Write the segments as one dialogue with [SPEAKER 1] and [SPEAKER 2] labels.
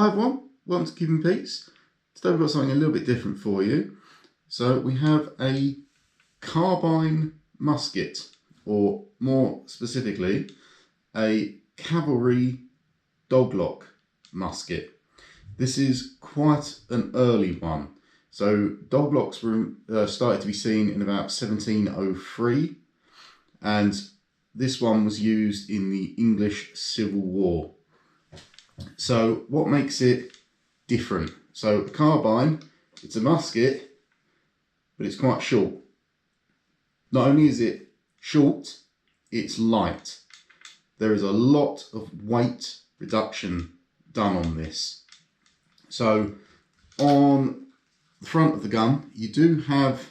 [SPEAKER 1] Hi everyone, welcome to Keeping Peace. Today we've got something a little bit different for you. So we have a carbine musket, or more specifically, a Cavalry doglock musket. This is quite an early one. So doglocks were started to be seen in about 1703, and this one was used in the English Civil War. So what makes it different? So a carbine, it's a musket, but it's quite short. Not only is it short, it's light. There is a lot of weight reduction done on this. So on the front of the gun, you do have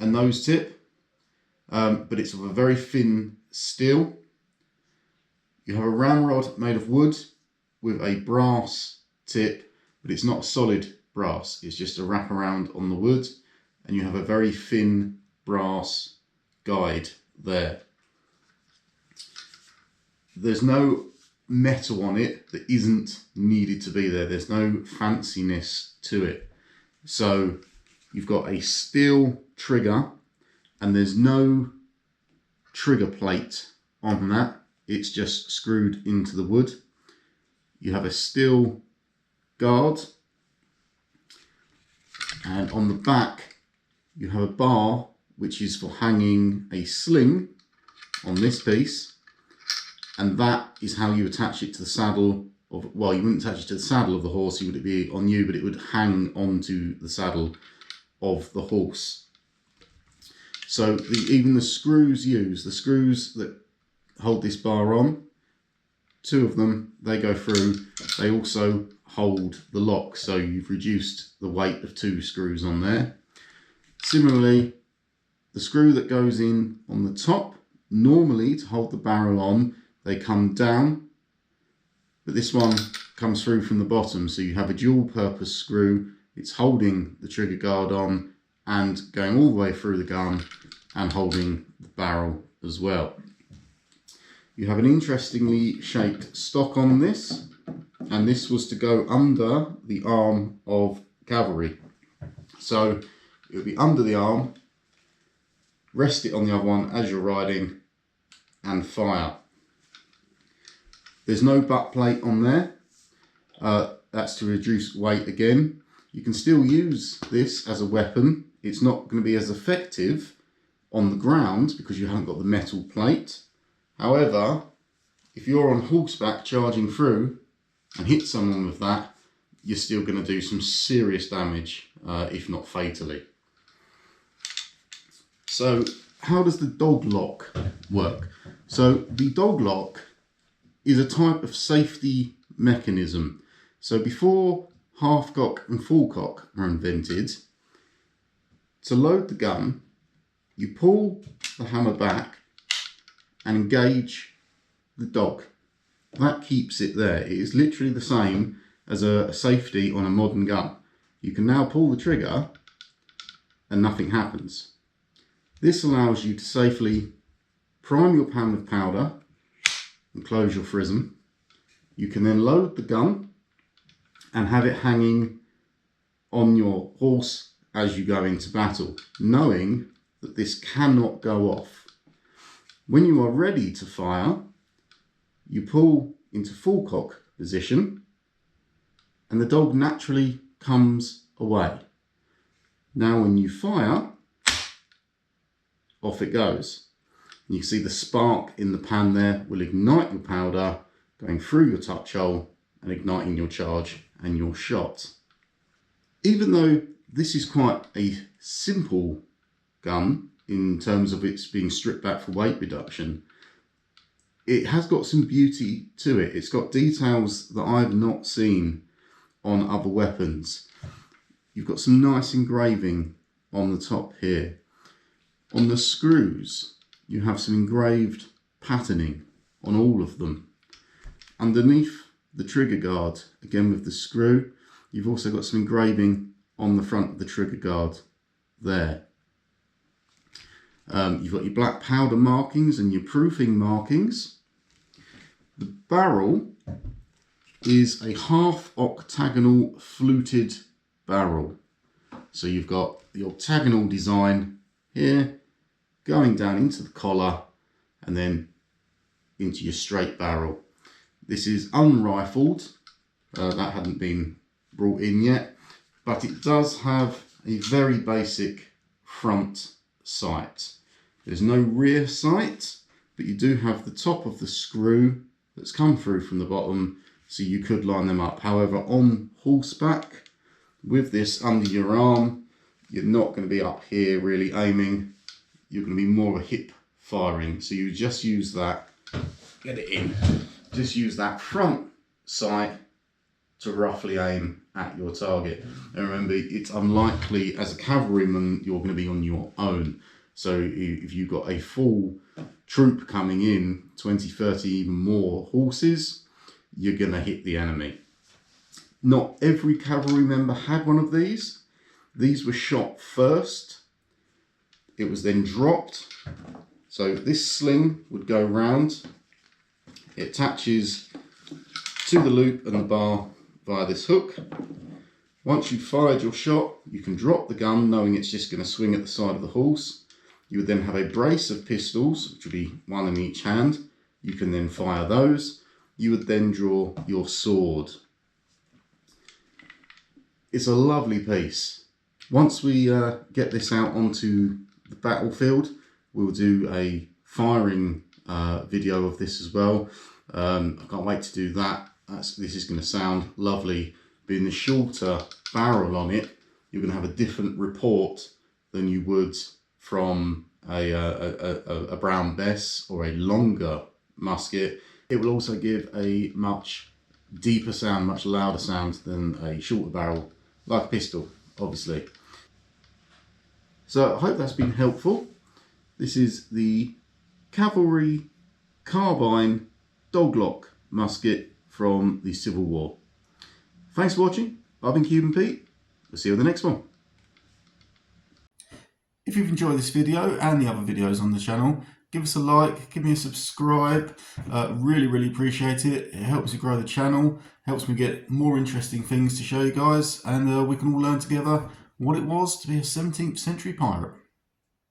[SPEAKER 1] a nose tip, but it's of a very thin steel. You have a ramrod made of wood with a brass tip, but it's not solid brass, it's just a wraparound on the wood, and you have a very thin brass guide there. There's no metal on it that isn't needed to be there. There's no fanciness to it. So you've got a steel trigger, and there's no trigger plate on that. It's just screwed into the wood. You have a steel guard, and on the back you have a bar which is for hanging a sling on this piece, and that is how you attach it to the saddle of, well, you wouldn't attach it to the saddle of the horse, you would be on you, but it would hang onto the saddle of the horse. So even the screws used, the screws that hold this bar on, two of them, they go through, they also hold the lock, so you've reduced the weight of two screws on there. Similarly, the screw that goes in on the top, normally to hold the barrel on, they come down, but this one comes through from the bottom, so you have a dual purpose screw. It's holding the trigger guard on and going all the way through the gun and holding the barrel as well. You have an interestingly shaped stock on this, and this was to go under the arm of cavalry. So it would be under the arm, rest it on the other one as you're riding, and fire. There's no butt plate on there. That's to reduce weight again. You can still use this as a weapon. It's not going to be as effective on the ground because you haven't got the metal plate. However, if you're on horseback charging through and hit someone with that, you're still going to do some serious damage, if not fatally. So how does the dog lock work? So the dog lock is a type of safety mechanism. So before half cock and full cock were invented, to load the gun, you pull the hammer back and engage the dog. That keeps it there. It is literally the same as a safety on a modern gun. You can now pull the trigger and nothing happens. This allows you to safely prime your pan with powder and close your frizzen. You can then load the gun and have it hanging on your horse as you go into battle, knowing that this cannot go off. When you are ready to fire, you pull into full cock position and the dog naturally comes away. Now when you fire, off it goes. And you can see the spark in the pan there will ignite your powder, going through your touch hole and igniting your charge and your shot. Even though this is quite a simple gun in terms of its being stripped back for weight reduction, it has got some beauty to it. It's got details that I've not seen on other weapons. You've got some nice engraving on the top here. On the screws, you have some engraved patterning on all of them. Underneath the trigger guard, again with the screw, you've also got some engraving on the front of the trigger guard there. You've got your black powder markings and your proofing markings. The barrel is a half octagonal fluted barrel. So you've got the octagonal design here, going down into the collar and then into your straight barrel. This is unrifled, that hadn't been brought in yet, but it does have a very basic front sight. There's no rear sight, but you do have the top of the screw that's come through from the bottom, so you could line them up. However, on horseback, with this under your arm, you're not going to be up here really aiming. You're going to be more of a hip firing. So you just use that, get it in, just use that front sight to roughly aim at your target. And remember, it's unlikely as a cavalryman you're going to be on your own. So if you've got a full troop coming in, 20, 30, even more horses, you're going to hit the enemy. Not every cavalry member had one of these. These were shot first. It was then dropped. So this sling would go round. It attaches to the loop and the bar via this hook. Once you've fired your shot, you can drop the gun knowing it's just going to swing at the side of the horse. You would then have a brace of pistols, which would be one in each hand. You can then fire those. You would then draw your sword. It's a lovely piece. Once we get this out onto the battlefield, we'll do a firing video of this as well. I can't wait to do that. This is going to sound lovely. Being the shorter barrel on it, you're going to have a different report than you would from a Brown Bess or a longer musket. It will also give a much deeper sound, much louder sound than a shorter barrel, like a pistol, obviously. So I hope that's been helpful. This is the Cavalry Carbine Doglock musket from the Civil War. Thanks for watching. I've been Cuban Pete. We'll see you on the next one. If you've enjoyed this video and the other videos on the channel, give us a like, give me a subscribe. Really appreciate it. It helps me grow the channel, helps me get more interesting things to show you guys, and we can all learn together what it was to be a 17th century pirate.